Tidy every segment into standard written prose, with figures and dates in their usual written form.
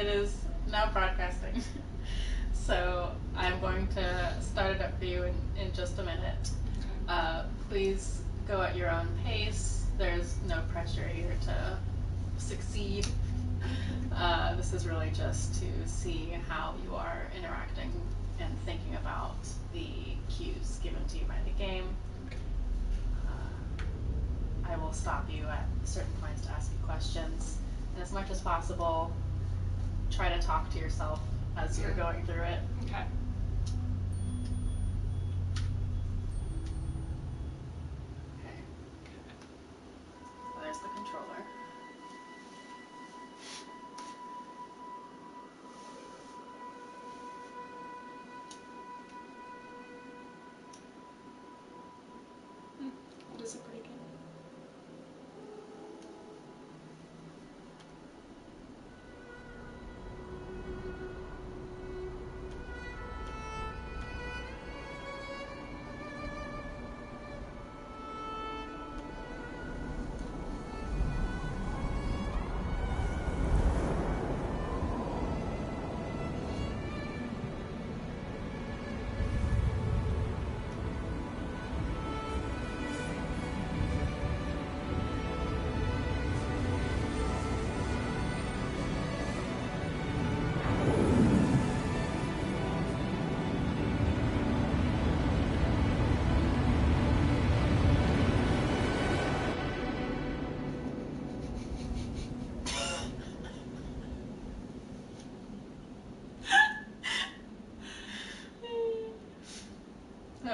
is now broadcasting. So I'm going to start it up for you in just a minute. Please go at your own pace. There's no pressure here to succeed. This is really just to see how you are interacting and thinking about the cues given to you by the game. I will stop you at certain points to ask you questions, and as much as possible, try to talk to yourself as you're going through it. Okay. Okay. So there's the controller. It is a pretty game.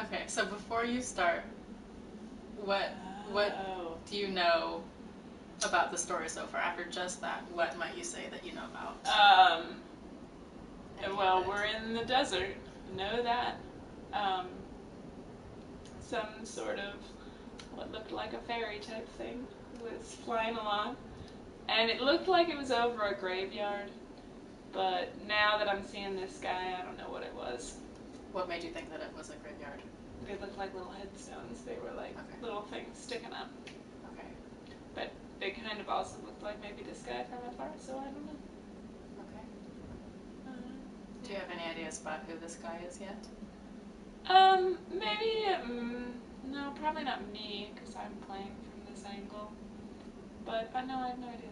Okay, so before you start, what do you know about the story so far? After just that, what might you say that you know about? Well, we're in the desert. Know that. Some sort of what looked like a fairy type thing was flying along, and it looked like it was over a graveyard. But now that I'm seeing this guy, I don't know what it was. What made you think that it was a graveyard? They looked like little headstones. They were like little things sticking up. Okay. But they kind of also looked like maybe this guy from afar, so I don't know. Okay. Do you have any ideas about who this guy is yet? Maybe, no, probably not me, because I'm playing from this angle. But I know I have no idea.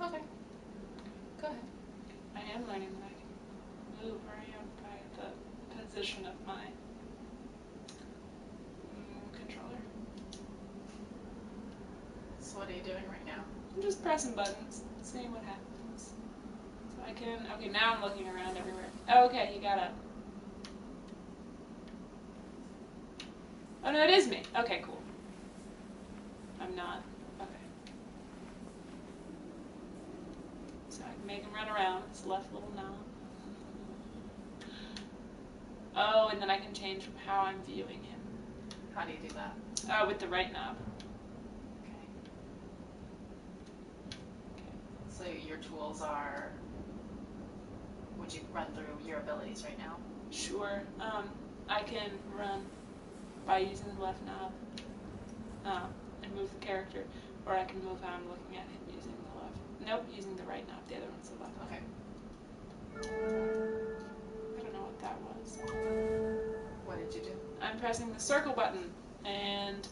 Okay. Go ahead. I am learning that I can move around by the position of my controller. So what are you doing right now? I'm just pressing buttons, seeing what happens. So I can, okay, now I'm looking around everywhere. Oh, okay, you got up. Oh no, it is me. Okay, cool. I'm not. Okay. So I can make him run around. It's the left little knob. Oh, and then I can change how I'm viewing him. How do you do that? With the right knob. Okay. So your tools are... Would you run through your abilities right now? Sure. I can run by using the left knob and move the character, or I can move how I'm looking at him using the left. Nope, using the right knob. The other one's the left. Okay. I don't know what that was. What did you do? I'm pressing the circle button, and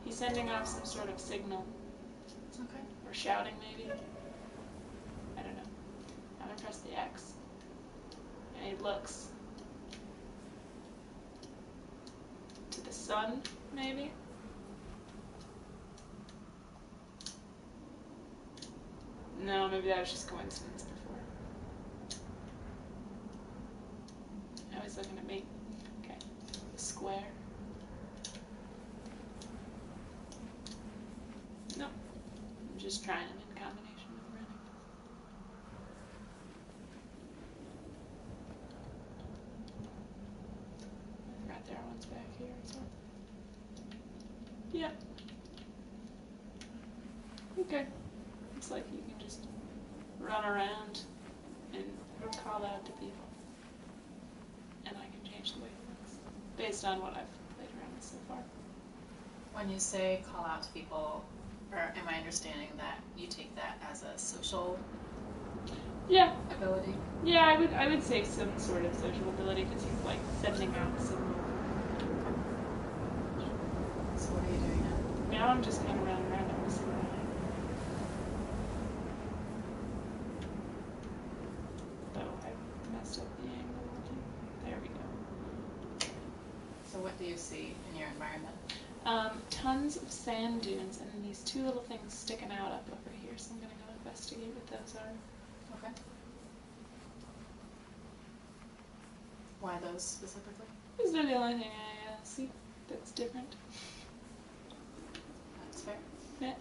he's sending off some sort of signal. Okay. Or shouting, maybe? I don't know. I'm gonna press the X. And he looks to the sun, maybe? No, maybe that was just coincidence before. Now he's looking at me. Okay. The square. Nope. I'm just trying them in combination with running. I forgot there are ones back here as well. Yep. Okay. Looks like you can just run around and call out to people. And I can change the way it looks based on what I've played around with so far. When you say call out to people, or am I understanding that you take that as a social Yeah. ability? Yeah, I would say some sort of social ability because he's like sending out signals. So what are you doing now? Now I'm just kind of running around on this line. Oh, I messed up the angle. There we go. So what do you see in your environment? Tons of sand dunes and these two little things sticking out up over here, so I'm gonna go investigate what those are. Okay. Why those specifically? These are the only thing I see that's different. That's fair. Yeah.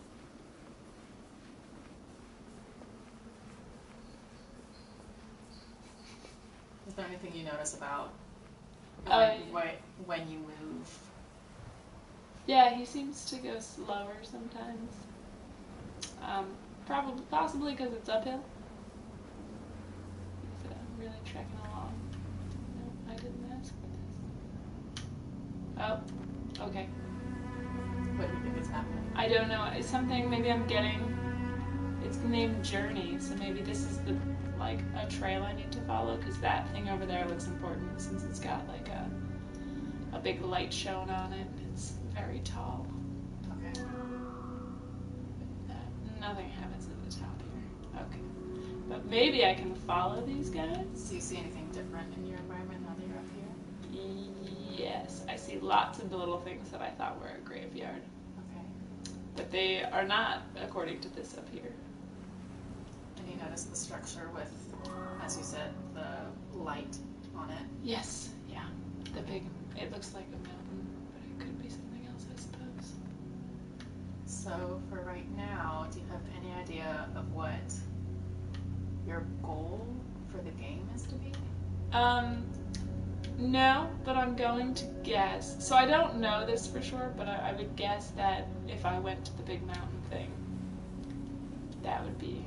Is there anything you notice about Yeah. when you move? Yeah, he seems to go slower sometimes. Possibly because it's uphill. He's really trekking along. No, I didn't ask for this. Oh, okay. What do you think is happening? I don't know. It's something. Maybe I'm getting. It's named Journey, so maybe this is the like a trail I need to follow because that thing over there looks important since it's got like a big light shown on it. It's very tall. Okay. Nothing happens at the top here. Okay. But maybe I can follow these guys? Do you see anything different in your environment now that you're up here? Yes, I see lots of the little things that I thought were a graveyard. Okay. But they are not, according to this up here. And you notice the structure with, as you said, the light on it? Yes, yeah. The big, it looks like a mountain, but it could be something else, I suppose. So for right now, do you have any idea of what your goal for the game is to be? No, but I'm going to guess. So I don't know this for sure, but I would guess that if I went to the big mountain thing, that would be,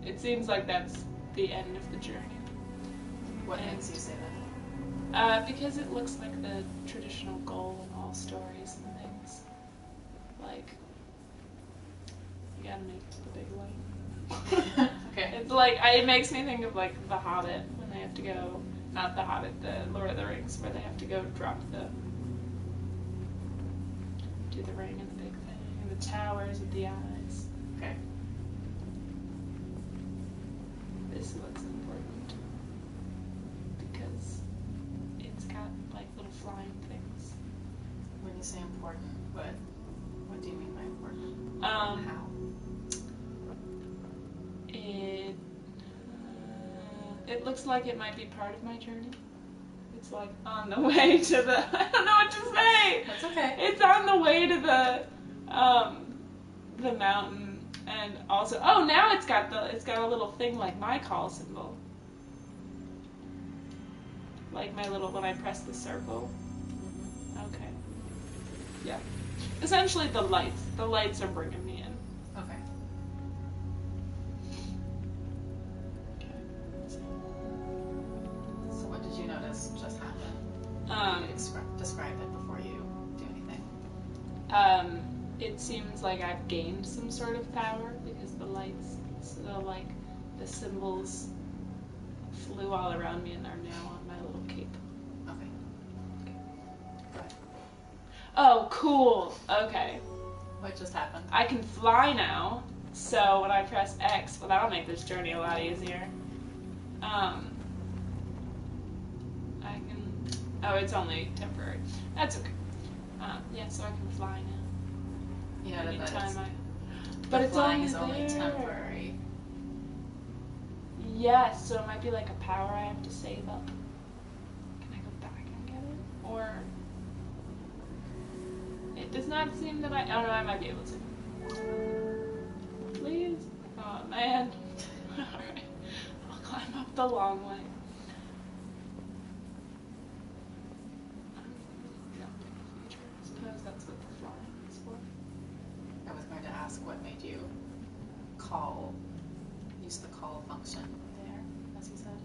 it seems like that's the end of the journey. What And- makes you say that? Because it looks like the traditional goal in all stories and things. Like, you gotta make the big light. Okay. It's like, it makes me think of like The Hobbit, when they have to go, not The Hobbit, the Lord of the Rings, where they have to go do the ring and the big thing, and the towers with the eyes. Okay. This looks important, because it's got like little flying things. When you say important, what do you mean by important? How? It looks like it might be part of my journey. It's like on the way to the, I don't know what to say. That's okay. It's on the way to the mountain, and also, oh, now it's got a little thing like my call symbol. Like my little, when I press the circle. Okay. Yeah. Essentially the lights are bringing me in. Okay. So what did you notice just happened? Describe it before you do anything. It seems like I've gained some sort of power because the lights, the symbols flew all around me and are now on my little cape. Okay. Go ahead. Oh, cool. Okay. What just happened? I can fly now, so when I press X, well, that'll make this journey a lot easier. I can, oh, it's only temporary. That's okay. Yeah, so I can fly now. You know that Anytime but but it's flying only is only there. temporary. Yes, so it might be like a power I have to save up. Can I go back and get it? Or it does not seem that I no, I might be able to. Please? Oh man. Alright. I'll climb up the long way. I suppose that's what the flying is for. I was going to ask what made you use the call function there, as you said.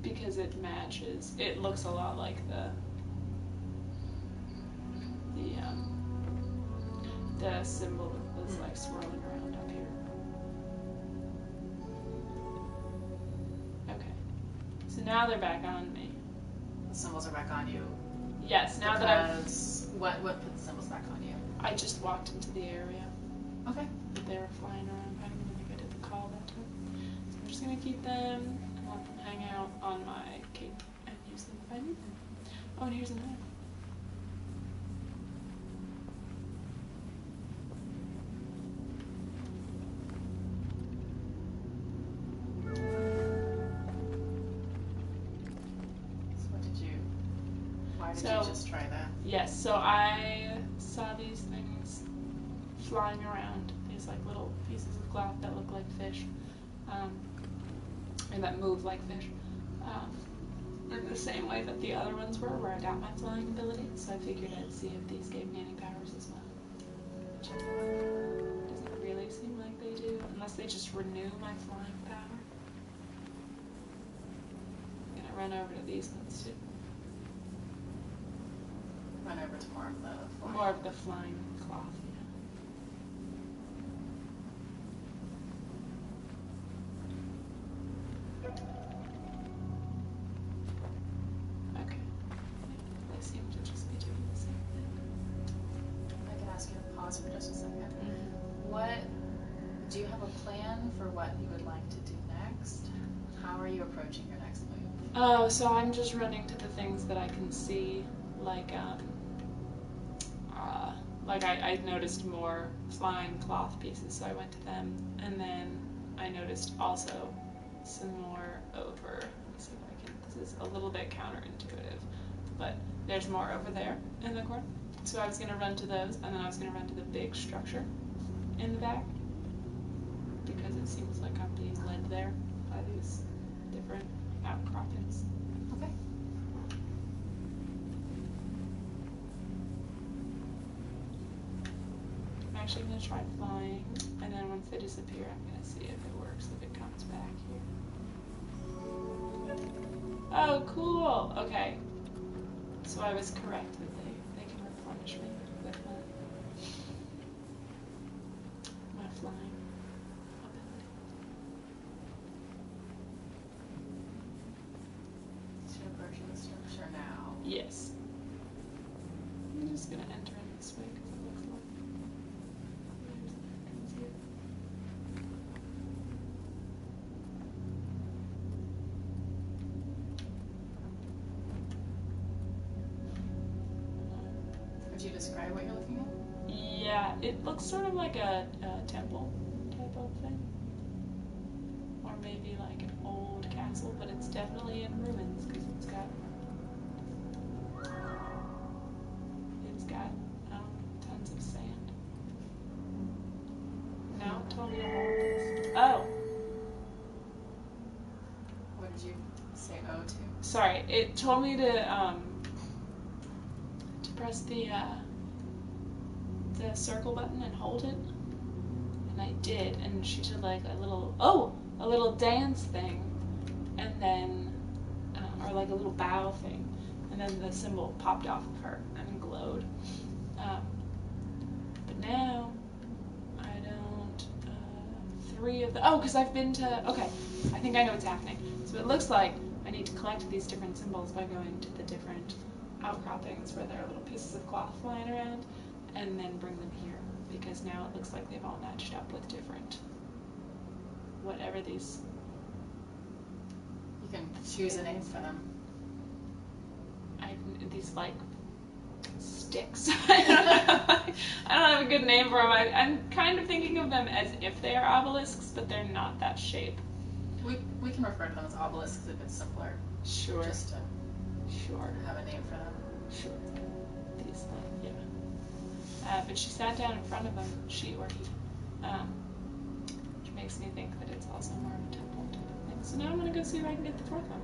Because it matches. It looks a lot like the the symbol that was like swirling around up here. Okay. So now they're back on me. The symbols are back on you. Yes, now that I've... What put the symbols back on you? I just walked into the area Okay. that they were flying around. I don't even think I did the call that time. So I'm just going to keep them and let them hang out on my cape and use them if I need them. Oh, and here's another one. Why did you just try that? Yes, so I saw these things flying around, these like little pieces of cloth that look like fish, and that move like fish, in the same way that the other ones were, where I got my flying ability, so I figured I'd see if these gave me any powers as well. Doesn't really seem like they do, unless they just renew my flying power. I'm gonna run over to these ones too. Run over to more of the flying. More of the flying cloth, yeah. Okay. They seem to just be doing the same thing. I can ask you to pause for just a second. Mm-hmm. Do you have a plan for what you would like to do next? How are you approaching your next move? Oh, so I'm just running to the things that I can see, like I noticed more flying cloth pieces, so I went to them, and then I noticed also some more over, let's see if I can, this is a little bit counterintuitive, but there's more over there in the corner, so I was going to run to those, and then I was going to run to the big structure in the back, because it seems like I'm being led there by these different outcroppings. Okay. I'm actually going to try flying, and then once they disappear, I'm going to see if it works, if it comes back here. Oh, cool! Okay. So I was correct that they can replenish me with my flying ability. So you're approaching the structure now. Yes. I'm just going to enter in this way because it looks like there's an entrance here. Would you describe what you're looking at? Yeah, it looks sort of like a temple type of thing. Or maybe like an old castle, but it's definitely in ruins because it's got tons of sand. Now it told me to hold this. Oh! What did you say O to? Sorry, it told me to press the circle button and hold it. And I did, and she did like a little dance thing, and then, or like a little bow thing, and then the symbol popped off of her and glowed. But now, I don't, because I've been to, okay, I think I know what's happening. So it looks like I need to collect these different symbols by going to the different outcroppings where there are little pieces of cloth flying around, and then bring them here, because now it looks like they've all matched up with different, whatever these. You can choose a name for them. These like sticks. I don't have a good name for them. I'm kind of thinking of them as if they are obelisks, but they're not that shape. We can refer to them as obelisks if it's simpler. Sure. Just to have a name for them. Sure. These, yeah. But she sat down in front of them, she or he, which makes me think that it's also more of a temple type of thing. So now I'm going to go see if I can get the fourth one.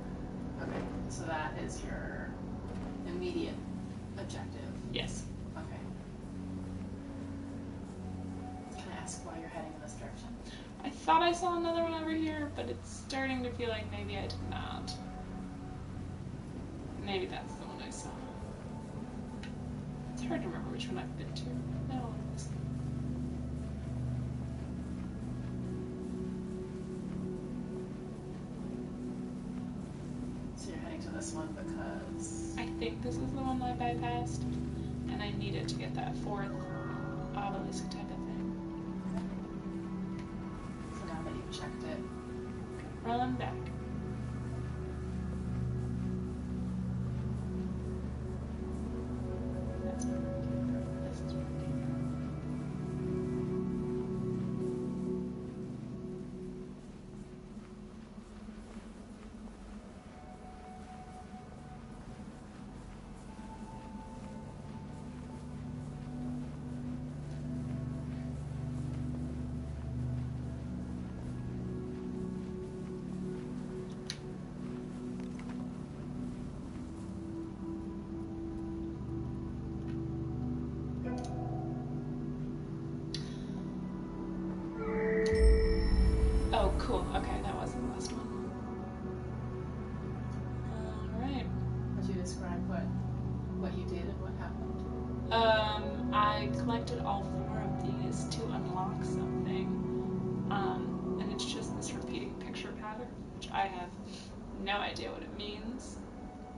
Okay, so that is your immediate objective. Yes. Okay. Can I ask why you're heading in this direction? I thought I saw another one over here, but it's starting to feel like maybe I did not. Maybe that's the one I saw. It's hard to remember which one I've been to. No. this one because... I think this is the one I bypassed, and I need it to get that fourth obelisk type of thing. So now that you've checked it, Run back. That's where it came from. This is where it came from. Oh, cool. Okay, that was the last one. Alright. could you describe what you did and what happened? I collected all 4 of these to unlock something. And it's just this repeating picture pattern, which I have no idea what it means,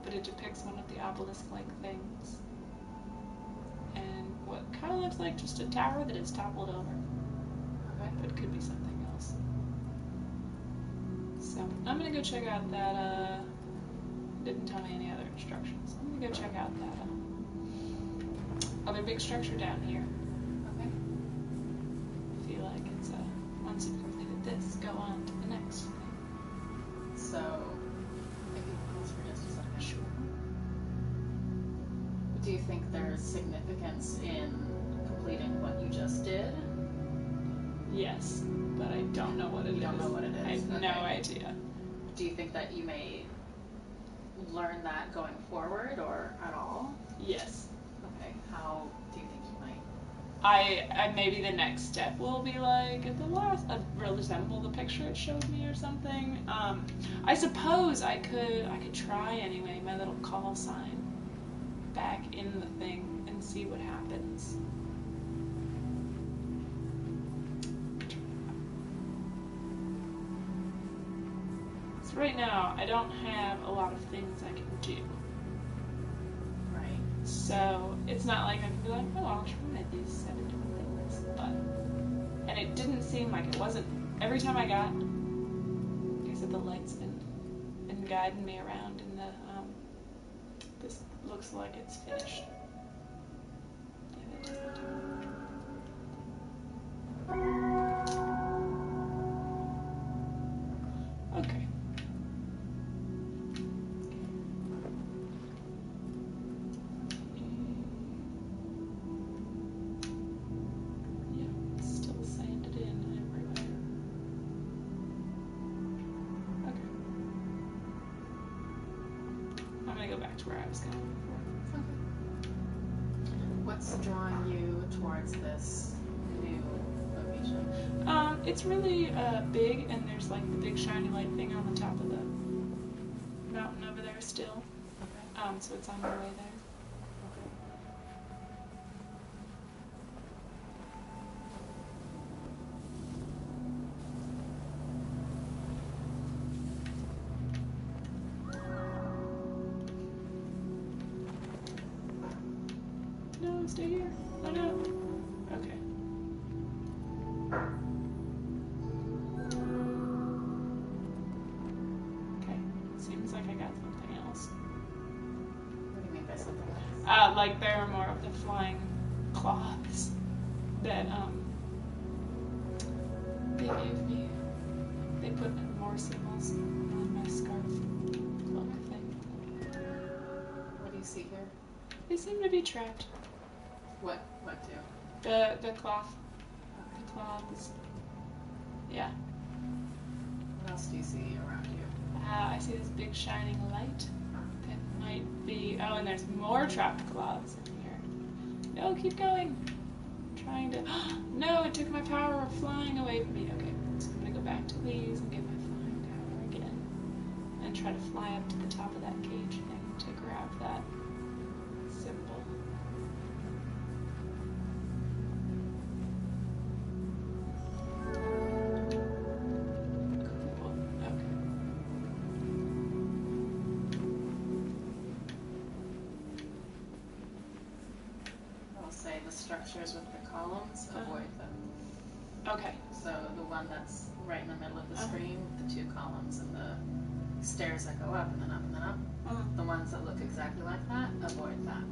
but it depicts one of the obelisk-like things. And what kind of looks like just a tower that is toppled over. Okay. But it could be something else. So I'm gonna go check out that, didn't tell me any other instructions. I'm gonna go check out that, other big structure down here. Okay. I feel like it's, once you've completed this, go on to the next thing. So, if you pause for just a second. Sure. Do you think there's significance in completing what you just did? Yes, but I don't know what it is. You don't know what it I is? have no Okay. idea. Do you think that you may learn that going forward or at all? Yes. Okay. How do you think you might? I maybe the next step will be like at the last resemble the picture it showed me or something. I suppose I could try anyway my little call sign back in the thing and see what happens. So right now I don't have a lot of things I can do. Right. So it's not like I can be like, oh, I'll try these 7 different things. But, and it didn't seem like it wasn't, every time I got, like I said, the light's been guiding me around in the, this looks like it's finished. Yeah, that doesn't do it. Okay. Yeah, it's still sanded in everywhere. Okay. I'm gonna go back to where I was going before. What's drawing you towards this new location? It's really big, and there's like the big shiny light thing on the top of the mountain over there still. Okay. So it's on my way there. No, stay here. Oh no. Okay. Okay. Seems like I got something else. What do you mean by something else? Like there are more of the flying cloths that they gave me. They put more symbols on my scarf cloak thing. What do you see here? They seem to be trapped. What do? The cloth. The cloths. Yeah. What else do you see around you? I see this big shining light that might be. Oh, and there's more trapped cloths in here. No, keep going. I'm trying to. No, it took my power of flying away from me. Okay, so I'm gonna go back to these and get my flying power again, and try to fly up to the top of that cage thing to grab that symbol. Cool. Okay. structures with the columns, avoid them. Okay. So the one that's right in the middle of the Uh-huh. screen, the 2 columns and the stairs that go up and then up and then up, the ones that look exactly like that, avoid that.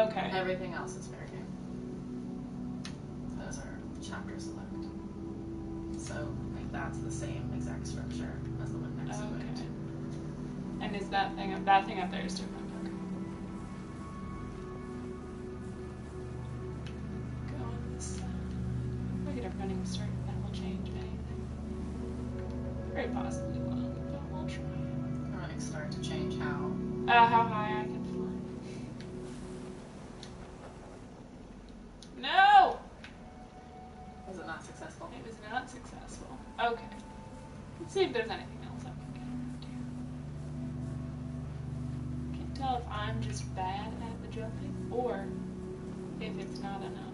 Okay. Everything else is fair game. Those are chapter select. So like that's the same exact structure as the one next to Okay. it. And is that thing up there is different? Okay. Go on this side. If I get a running start, that will change anything. Very possibly won't, but we'll try. A running start to change how. How high I can fly. No! Was it not successful? It was not successful. Okay. Let's see if there's anything else I can get around here. Can't tell if I'm just bad at the jumping or if it's not enough.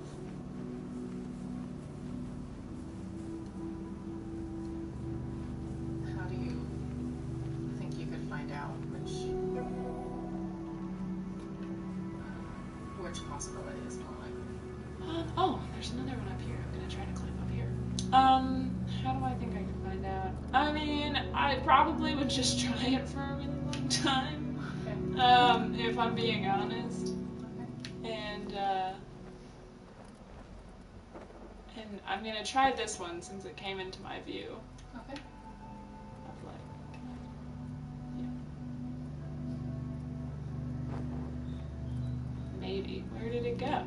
How do you think you could find out which possibility is more likely? Oh, there's another one up here. I'm gonna try to climb up here. How do I think I can find out? I mean, I probably would just try it for a really long time. Okay. If I'm being honest. Okay. And I'm gonna try this one since it came into my view. Okay. Of like, yeah. Maybe. Where did it go?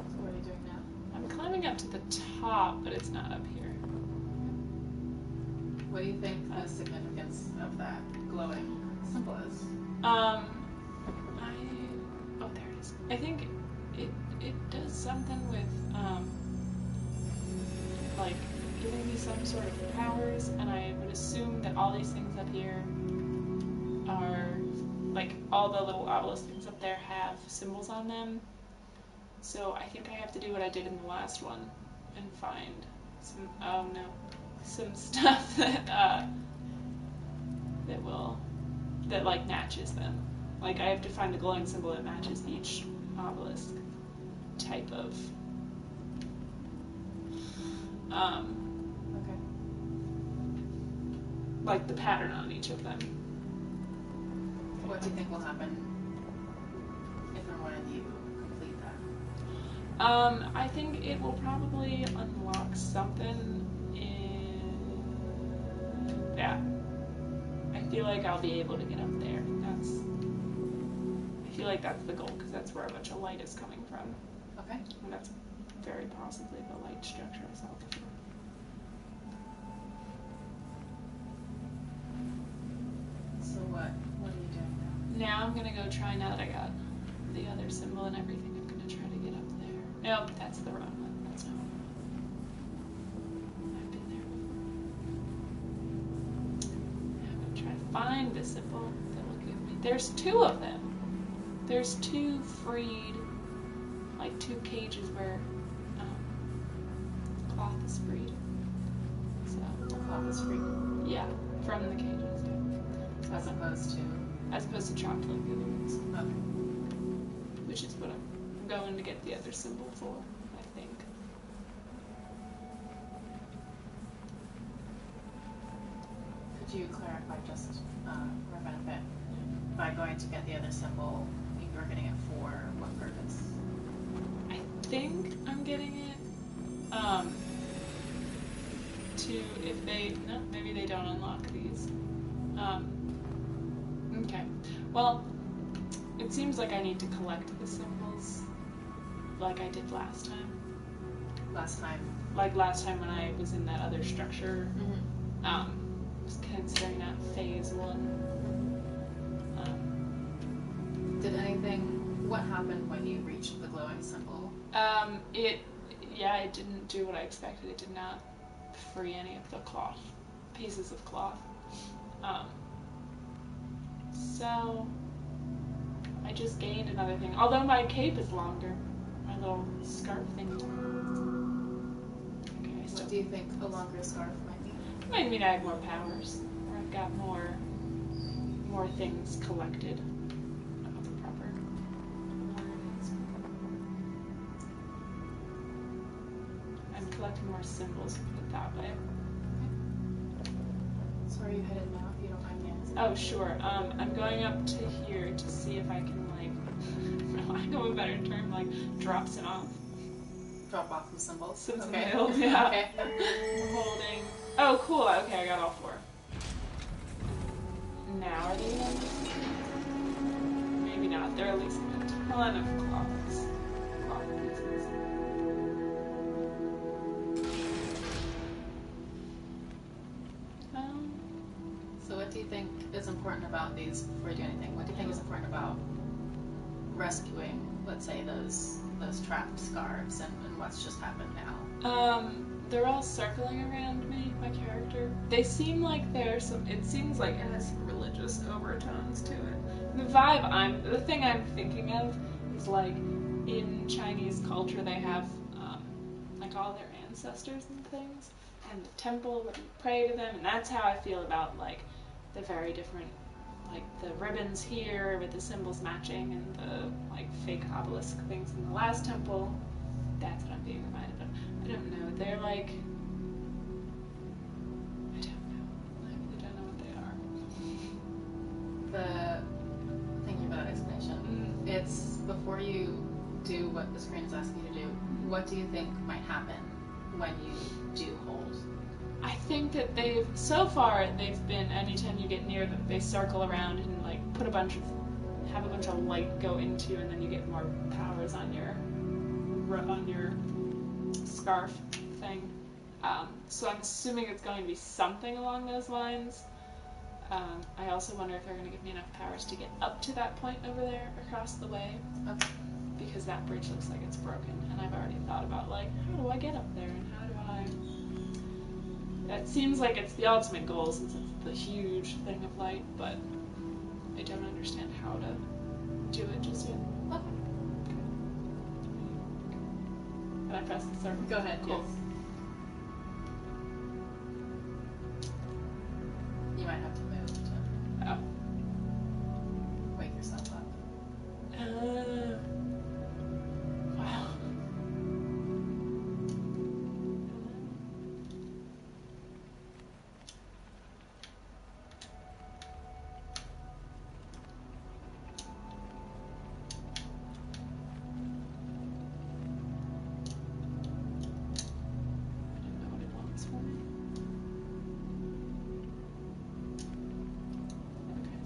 So what are you doing now? I'm climbing up to the top, but it's not up here. What do you think the significance of that glowing symbol is? Oh, there it is. I think it does something with, like, giving me some sort of powers, and I would assume that all these things up here are, like, all the little obelisk things up there have symbols on them. So I think I have to do what I did in the last one and find some stuff that like matches them. Like I have to find a glowing symbol that matches each obelisk type of Okay. like the pattern on each of them. What do you think will happen if and when you complete that? I think it will probably unlock something in that. I feel like I'll be able to get up there. I feel like that's the goal because that's where a bunch of light is coming from. Okay. And that's very possibly the light structure I saw before. So what are you doing now? Now I'm gonna go try, now that I got the other symbol and everything, I'm gonna try to get up there. Nope, that's the wrong one. That's not one. I've been there before. Now I'm gonna try to find the symbol that will give me. There's 2 of them. There's 2 freed, like 2 cages where cloth is freed. So The cloth is free. yeah, from the cages, yeah. As opposed to. As opposed to chopped like the other ones. Okay. Which is what I'm going to get the other symbol for, I think. Could you clarify just for benefit, by going to get the other symbol, you were getting it for what purpose? I think I'm getting it to, if they, no, maybe they don't unlock these. Okay. Well, it seems like I need to collect the symbols like I did last time. Last time. Like last time when I was in that other structure, Mm-hmm. considering that phase 1. Did what happened when you reached the glowing symbol? It didn't do what I expected. It did not free any of the pieces of cloth. So I just gained another thing. Although my cape is longer, my little scarf thing. Okay, so What do you think a longer scarf might be? it might mean I have more powers, or I've got more things collected of the proper collect more symbols that way. So where are you headed now, if you don't mind me asking? Oh, sure. I'm going up to here to see if I can, like, for lack of a better term, like, drop some off. Drop off some symbols. Some Okay. symbols, yeah. Okay. We're holding. Oh, cool. Okay, I got all 4. Now are they done? Maybe not. They're at least meant. Well, enough cloths. Cloth pieces. So what do you think is important about these, before you do anything, what do you think is important about rescuing, let's say, those trapped scarves and what's just happened now? They're all circling around me, my character. They seem like it seems like it has some religious overtones to it. The thing I'm thinking of is like, in Chinese culture they have, like all their ancestors and things, and the temple where you pray to them, and that's how I feel about like the very different, like the ribbons here with the symbols matching and the like fake obelisk things in the last temple. That's what I'm being reminded of. I don't know. They're like, I don't know. I really don't know what they are. Thank you for that explanation. It's before you do what the screen is asking you to do, what do you think might happen when you do hold? I think that so far they've been, anytime you get near them, they circle around and like have a bunch of light go into you, and then you get more powers on your scarf thing. So I'm assuming it's going to be something along those lines. I also wonder if they're going to give me enough powers to get up to that point over there across the way. Okay. Because that bridge looks like it's broken, and I've already thought about like, how do I get up there, and how do I... That seems like it's the ultimate goal since it's the huge thing of light, but I don't understand how to do it just yet. Okay. Can I press the circle? Go ahead. Cool. Yes. You might have to move to wake yourself up. Wow.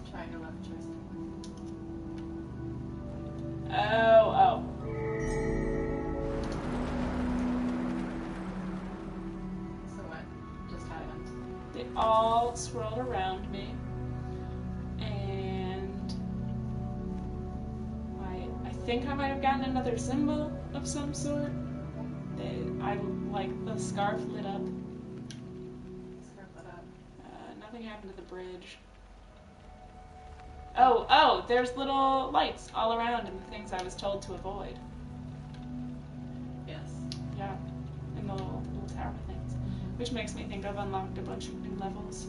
Try your left joystick. Oh. So what just happened? They all swirled around me, and I think I might have gotten another symbol of some sort. The scarf lit up. Scarf it up. Nothing happened to the bridge. Oh, there's little lights all around and the things I was told to avoid. Yes. Yeah, and the little tower things. Which makes me think I've unlocked a bunch of new levels.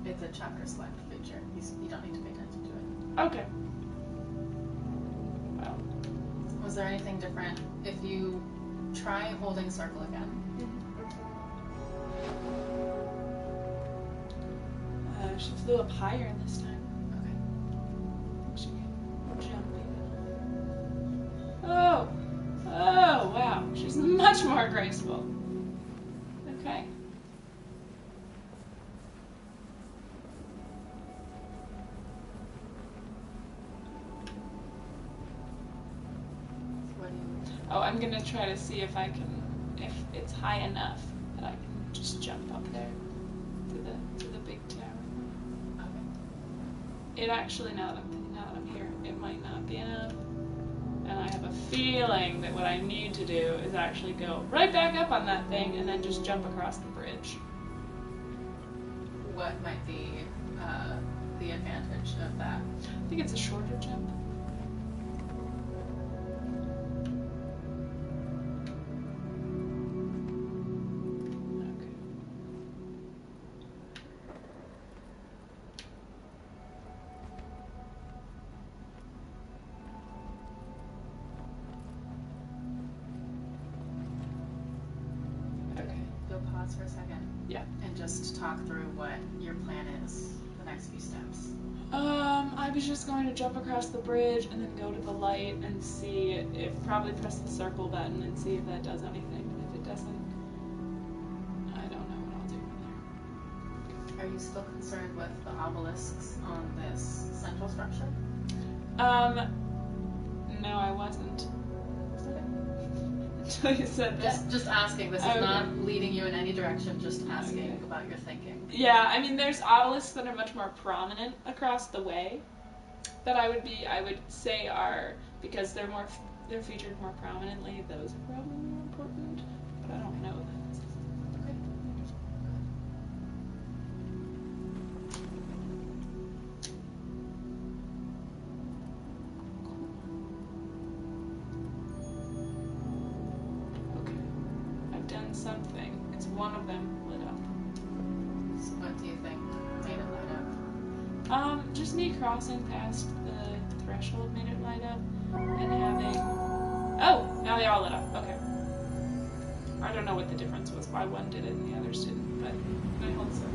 It's a chapter select feature. You don't need to pay attention to it. Okay. Well. Was there anything different if you try holding circle again? She flew up higher this time. Okay. She can jump even. Oh, wow. She's much more graceful. Okay. What do you... Oh, I'm gonna try to see if it's high enough that I can just jump up there to the big tower. It actually, now that I'm here, it might not be enough. And I have a feeling that what I need to do is actually go right back up on that thing and then just jump across the bridge. What might be the advantage of that? I think it's a shorter jump. pause for a second? Yeah. And just talk through what your plan is, the next few steps. I was just going to jump across the bridge and then go to the light and see if, probably press the circle button and see if that does anything. If it doesn't, I don't know what I'll do from there. Are you still concerned with the obelisks on this central structure? No, I wasn't. Until you said that. Just asking. This is not leading you in any direction, just asking about your thinking. Yeah, I mean, there's obelisks that are much more prominent across the way that I would say are, because they're featured more prominently, those are probably more important, but I don't know that. Okay. Okay. I've done something. It's one of them lit up. So what do you think made it light up? Just me crossing past the threshold made it light up, and having... Oh! Now they all lit up. Okay. I don't know what the difference was, why one did it and the others didn't, but I held circle.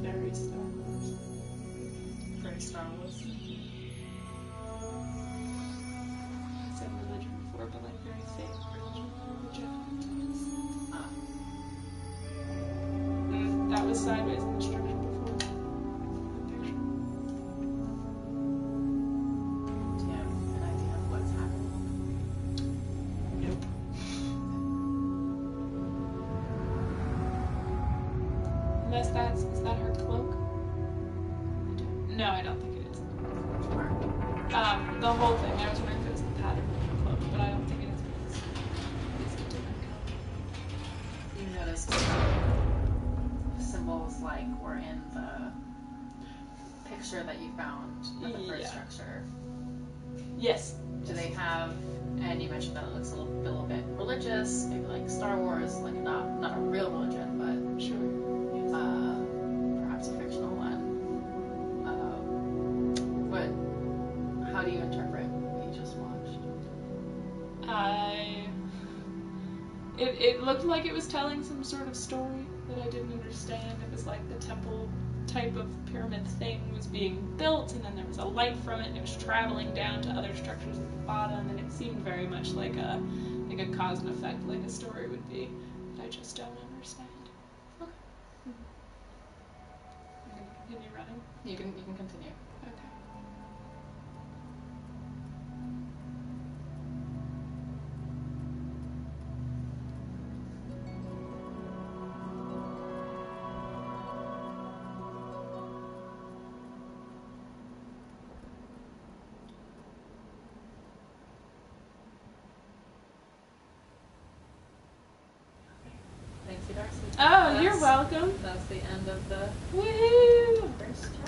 Very Star Wars. Very Star Wars. I said religion before, but like very fake religion. That was sideways in the structure before. The picture. Do you have an idea of what's happening? Nope. Unless is that her cloak? No, I don't think it is. The whole thing. I was wondering if it was the pattern of her cloak, but I don't think it is because it's a different color. You noticed symbols like were in the picture that you found with the first structure. Yes. Do they have, and you mentioned that it looks a little bit religious, maybe like Star Wars, like not a real religion, but Sure. perhaps a fictional one. How do you interpret what you just watched? It looked like it was telling some sort of story that I didn't understand. It was like the temple type of pyramid thing was being built, and then there was a light from it, and it was traveling down to other structures at the bottom, and it seemed very much like a cause and effect, like a story would be. But I just don't understand. Okay. I'm gonna continue running. You can continue. Okay. Thank you, Darcy. Oh, you're welcome. That's the end of the Woohoo! first